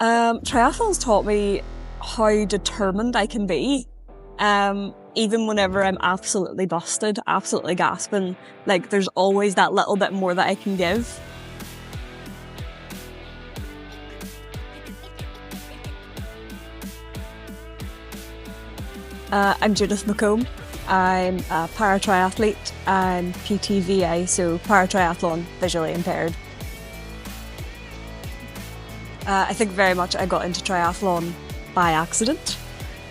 Triathlon's taught me how determined I can be. Even whenever I'm absolutely busted, absolutely gasping, like there's always that little bit more that I can give. I'm Judith MacCombe. I'm a para triathlete and PTVI, so Para Triathlon Visually Impaired. I think very much I got into triathlon by accident.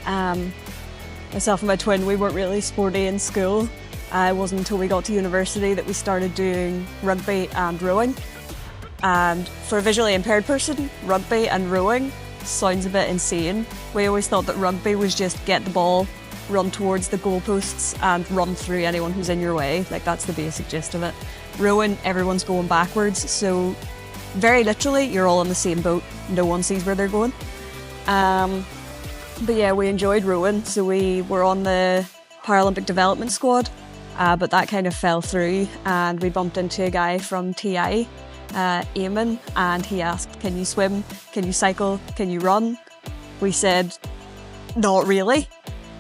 Myself and my twin, we weren't really sporty in school. It wasn't until we got to university that we started doing rugby and rowing. And for a visually impaired person, rugby and rowing sounds a bit insane. We always thought that rugby was just get the ball, run towards the goalposts and run through anyone who's in your way. Like, that's the basic gist of it. Rowing, everyone's going backwards, so very literally you're all in the same boat. No one sees where they're going. But yeah, we enjoyed rowing, so we were on the Paralympic development squad, but that kind of fell through, and we bumped into a guy from TI, Eimear, and he asked, can you swim, can you cycle, can you run? We said, not really.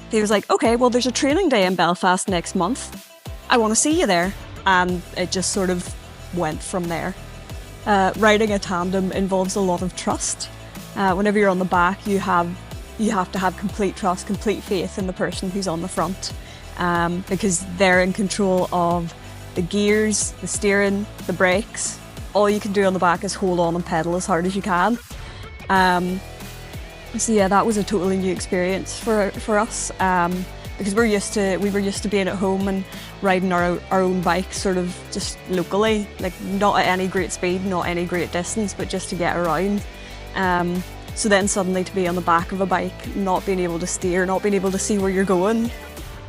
He was like, okay, well there's a training day in Belfast next month. I want to see you there. And it just sort of went from there. Riding a tandem involves a lot of trust. Whenever you're on the back, you have to have complete trust, complete faith in the person who's on the front, because they're in control of the gears, the steering, the brakes. All you can do on the back is hold on and pedal as hard as you can. So yeah, that was a totally new experience for us, because we were used to being at home and riding our own bikes sort of just locally, like not at any great speed, not any great distance, but just to get around. So then suddenly to be on the back of a bike, not being able to steer, not being able to see where you're going.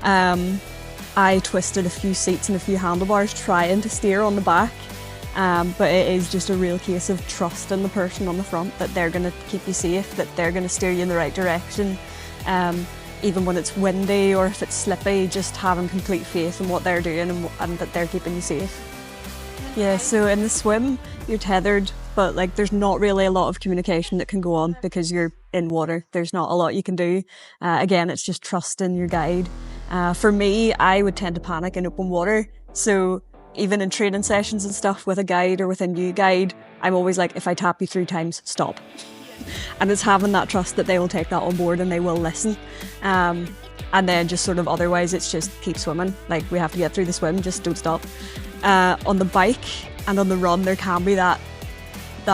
I twisted a few seats and a few handlebars trying to steer on the back. But it is just a real case of trust in the person on the front, that they're going to keep you safe, that they're going to steer you in the right direction. Even when it's windy or if it's slippy, just having complete faith in what they're doing and that they're keeping you safe. Yeah, so in the swim, you're tethered, but like there's not really a lot of communication that can go on because you're in water. There's not a lot you can do. Again, it's just trusting your guide. For me, I would tend to panic in open water. So even in training sessions and stuff with a guide or with a new guide, I'm always like, if I tap you 3 times, stop. And it's having that trust that they will take that on board and they will listen. And then just sort of otherwise, it's just keep swimming. Like, we have to get through the swim, just don't stop. On the bike and on the run, there can be that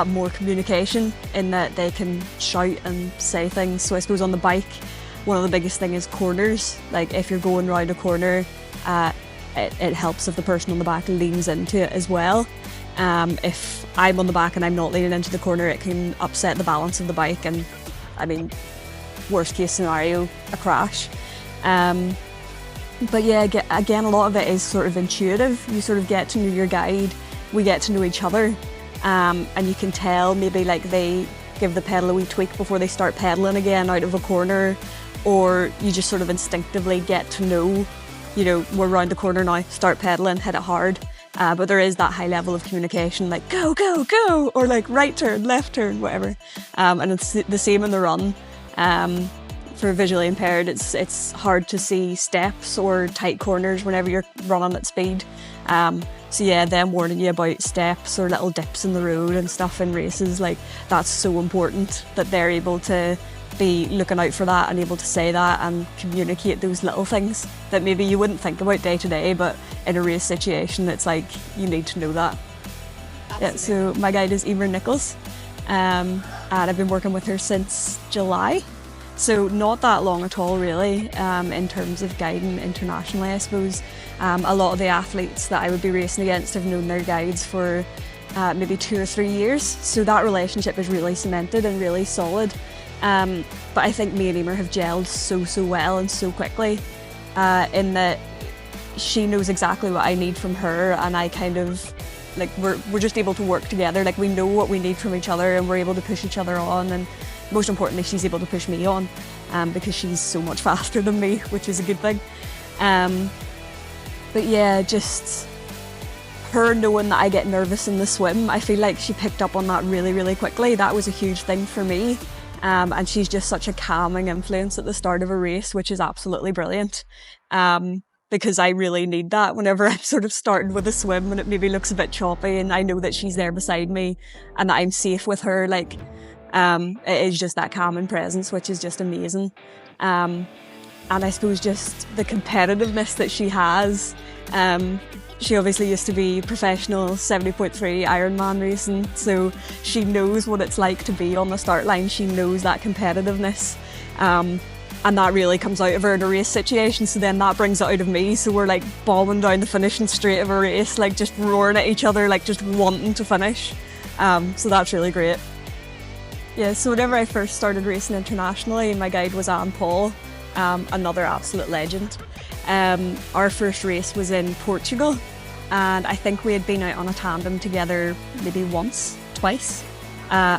more communication in that they can shout and say things. So I suppose on the bike, one of the biggest things is corners. Like, if you're going round a corner, it helps if the person on the back leans into it as well. If I'm on the back and I'm not leaning into the corner, it can upset the balance of the bike and, I mean, worst case scenario, a crash. But yeah, again, a lot of it is sort of intuitive. You sort of get to know your guide, we get to know each other, and you can tell maybe like they give the pedal a wee tweak before they start pedaling again out of a corner, or you just sort of instinctively get to know, you know, we're round the corner now, start pedaling, hit it hard. But there is that high level of communication, like go, go, go, or like right turn, left turn, whatever. And it's the same in the run. For visually impaired, it's hard to see steps or tight corners whenever you're running at speed. So yeah, them warning you about steps or little dips in the road and stuff in races, like that's so important that they're able to be looking out for that and able to say that and communicate those little things that maybe you wouldn't think about day to day, but in a race situation, it's like you need to know that. Yeah, so my guide is Eimear Nicholls, and I've been working with her since July. So not that long at all, really, in terms of guiding internationally, I suppose. A lot of the athletes that I would be racing against have known their guides for maybe 2 or 3 years. So that relationship is really cemented and really solid. But I think me and Eimear have gelled so well and so quickly, in that she knows exactly what I need from her, and I kind of, like, we're just able to work together. Like, we know what we need from each other and we're able to push each other on, and most importantly, she's able to push me on, because she's so much faster than me, which is a good thing. But yeah, just her knowing that I get nervous in the swim, I feel like she picked up on that really, really quickly. That was a huge thing for me. And she's just such a calming influence at the start of a race, which is absolutely brilliant. Because I really need that whenever I'm sort of starting with a swim and it maybe looks a bit choppy, and I know that she's there beside me and that I'm safe with her. Like, it is just that calming presence, which is just amazing. And I suppose just the competitiveness that she has. She obviously used to be professional 70.3 Ironman racing, so she knows what it's like to be on the start line. She knows that competitiveness, and that really comes out of her in a race situation, so then that brings it out of me. So we're like bombing down the finishing straight of a race, like just roaring at each other, like just wanting to finish. So that's really great. Yeah, so whenever I first started racing internationally, my guide was Anne Paul, another absolute legend. Our first race was in Portugal, and I think we had been out on a tandem together maybe once, twice.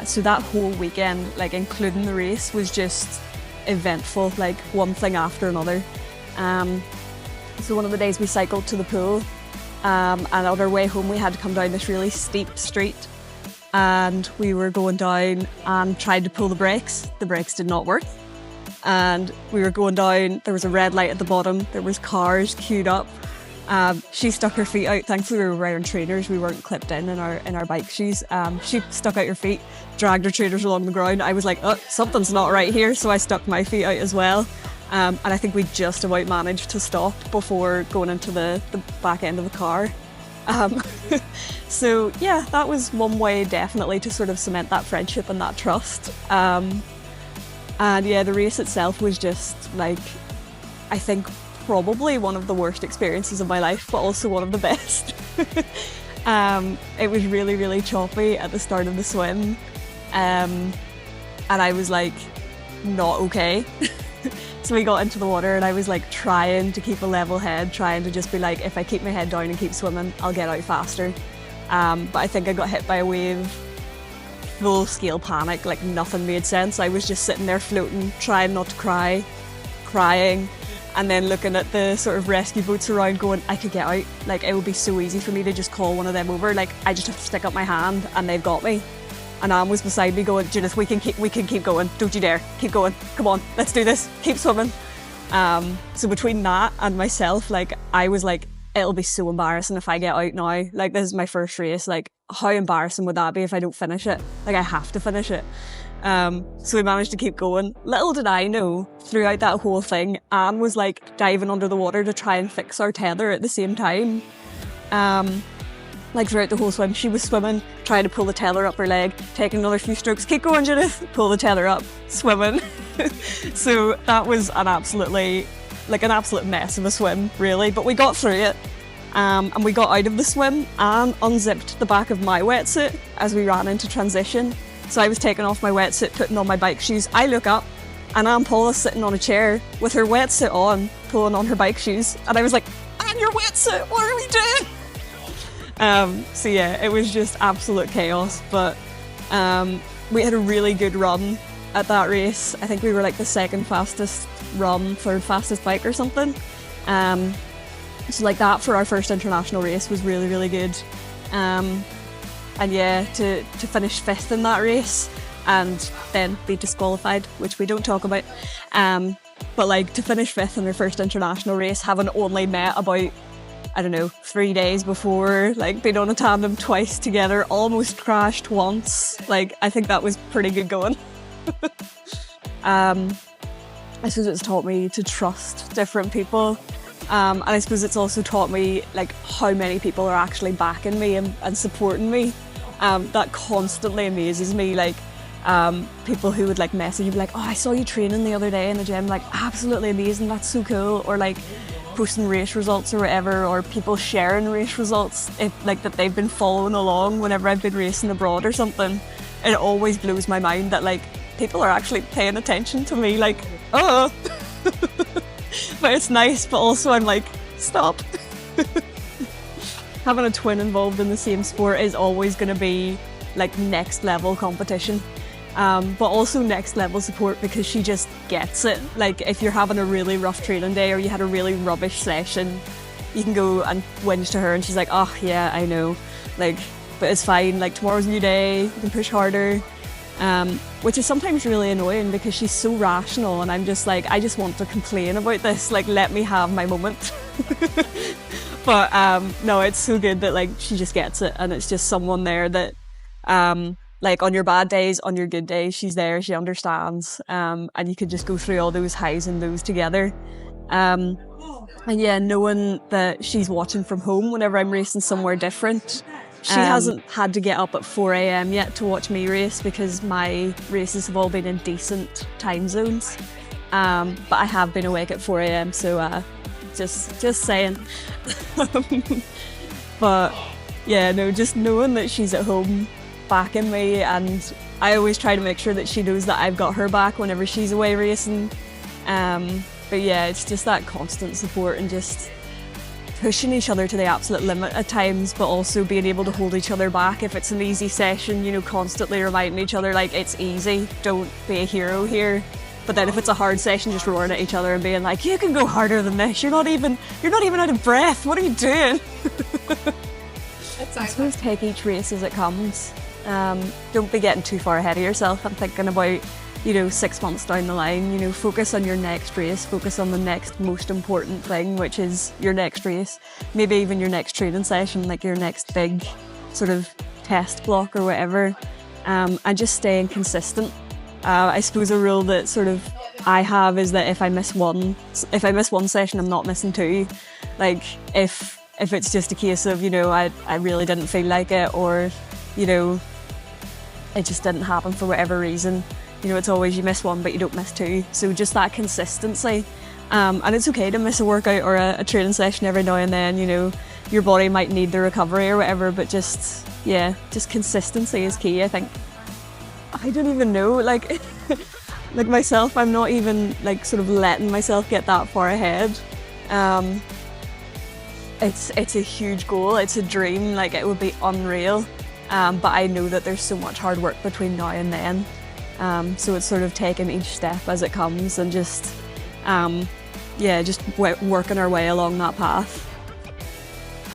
So that whole weekend, like including the race, was just eventful, like one thing after another. So one of the days we cycled to the pool, and on our way home we had to come down this really steep street, and we were going down and tried to pull the brakes. The brakes did not work. And we were going down, there was a red light at the bottom, there was cars queued up. She stuck her feet out. Thankfully we were wearing trainers, we weren't clipped in our bike shoes. She stuck out her feet, dragged her trainers along the ground. I was like, oh, something's not right here, so I stuck my feet out as well. And I think we just about managed to stop before going into the back end of the car. So yeah, that was one way definitely to sort of cement that friendship and that trust. And yeah, the race itself was just like, I think probably one of the worst experiences of my life, but also one of the best. It was really, really choppy at the start of the swim. And I was like, not okay. So we got into the water and I was like trying to keep a level head, trying to just be like, if I keep my head down and keep swimming, I'll get out faster. But I think I got hit by a wave. Full scale panic, like nothing made sense. I was just sitting there floating, trying not to cry, crying, and then looking at the sort of rescue boats around going, I could get out. Like it would be so easy for me to just call one of them over. Like I just have to stick up my hand and they've got me. And Anne was beside me going, Judith, we can keep going. Don't you dare. Keep going. Come on, let's do this. Keep swimming. So between that and myself, like I was like, it'll be so embarrassing if I get out now. Like this is my first race. Like how embarrassing would that be if I don't finish it? Like I have to finish it. So we managed to keep going. Little did I know, throughout that whole thing, Anne was like diving under the water to try and fix our tether at the same time. Like throughout the whole swim, she was swimming, trying to pull the tether up her leg, taking another few strokes, keep going Judith, pull the tether up, swimming. So that was an absolute mess of a swim, really, but we got through it. And we got out of the swim and unzipped the back of my wetsuit as we ran into transition. So I was taking off my wetsuit, putting on my bike shoes. I look up and Anne Paul is sitting on a chair with her wetsuit on, pulling on her bike shoes. And I was like, Anne, your wetsuit, what are we doing? So yeah, it was just absolute chaos. But we had a really good run at that race. I think we were like the second fastest run, third fastest bike or something. So like that for our first international race was really, really good. And yeah, to finish fifth in that race and then be disqualified, which we don't talk about. But like to finish fifth in our first international race, having only met about, I don't know, 3 days before, like been on a tandem twice together, almost crashed once. Like I think that was pretty good going. I suppose it's taught me to trust different people. And I suppose it's also taught me like how many people are actually backing me and supporting me. That constantly amazes me. Like people who would like message you, be like, oh, I saw you training the other day in the gym, like absolutely amazing, that's so cool. Or like posting race results or whatever, or people sharing race results, like that they've been following along whenever I've been racing abroad or something. It always blows my mind that like people are actually paying attention to me, like, oh. But it's nice, but also I'm like, stop. Having a twin involved in the same sport is always going to be like next level competition, but also next level support, because she just gets it. Like if you're having a really rough training day or you had a really rubbish session, you can go and whinge to her and she's like, oh yeah, I know, like, but it's fine, like tomorrow's a new day, you can push harder, which is sometimes really annoying because she's so rational and I'm just like, I just want to complain about this, like let me have my moment. But no, it's so good that like she just gets it, and it's just someone there that like on your bad days, on your good days, she's there, she understands, and you could just go through all those highs and lows together. And yeah, knowing that she's watching from home whenever I'm racing somewhere different. She hasn't had to get up at 4 a.m. yet to watch me race because my races have all been in decent time zones. But I have been awake at 4 a.m. so just saying. But yeah, no, just knowing that she's at home backing me, and I always try to make sure that she knows that I've got her back whenever she's away racing. But yeah, it's just that constant support and just pushing each other to the absolute limit at times, but also being able to hold each other back. If it's an easy session, you know, constantly reminding each other like it's easy, don't be a hero here. But then if it's a hard session, just roaring at each other and being like, you can go harder than this, you're not even out of breath, what are you doing? I suppose take each race as it comes. Don't be getting too far ahead of yourself and thinking about, you know, 6 months down the line. You know, focus on your next race, focus on the next most important thing, which is your next race, maybe even your next training session, like your next big sort of test block or whatever, and just staying consistent. I suppose a rule that sort of I have is that if I miss one session, I'm not missing two. Like if it's just a case of, you know, I really didn't feel like it, or, you know, it just didn't happen for whatever reason, you know, it's always you miss one but you don't miss two. So just that consistency, and it's okay to miss a workout or a training session every now and then, you know, your body might need the recovery or whatever, but just consistency is key, I think. I don't even know, like like myself, I'm not even like sort of letting myself get that far ahead. It's a huge goal, it's a dream, like it would be unreal, but I know that there's so much hard work between now and then, so it's sort of taking each step as it comes and just working our way along that path.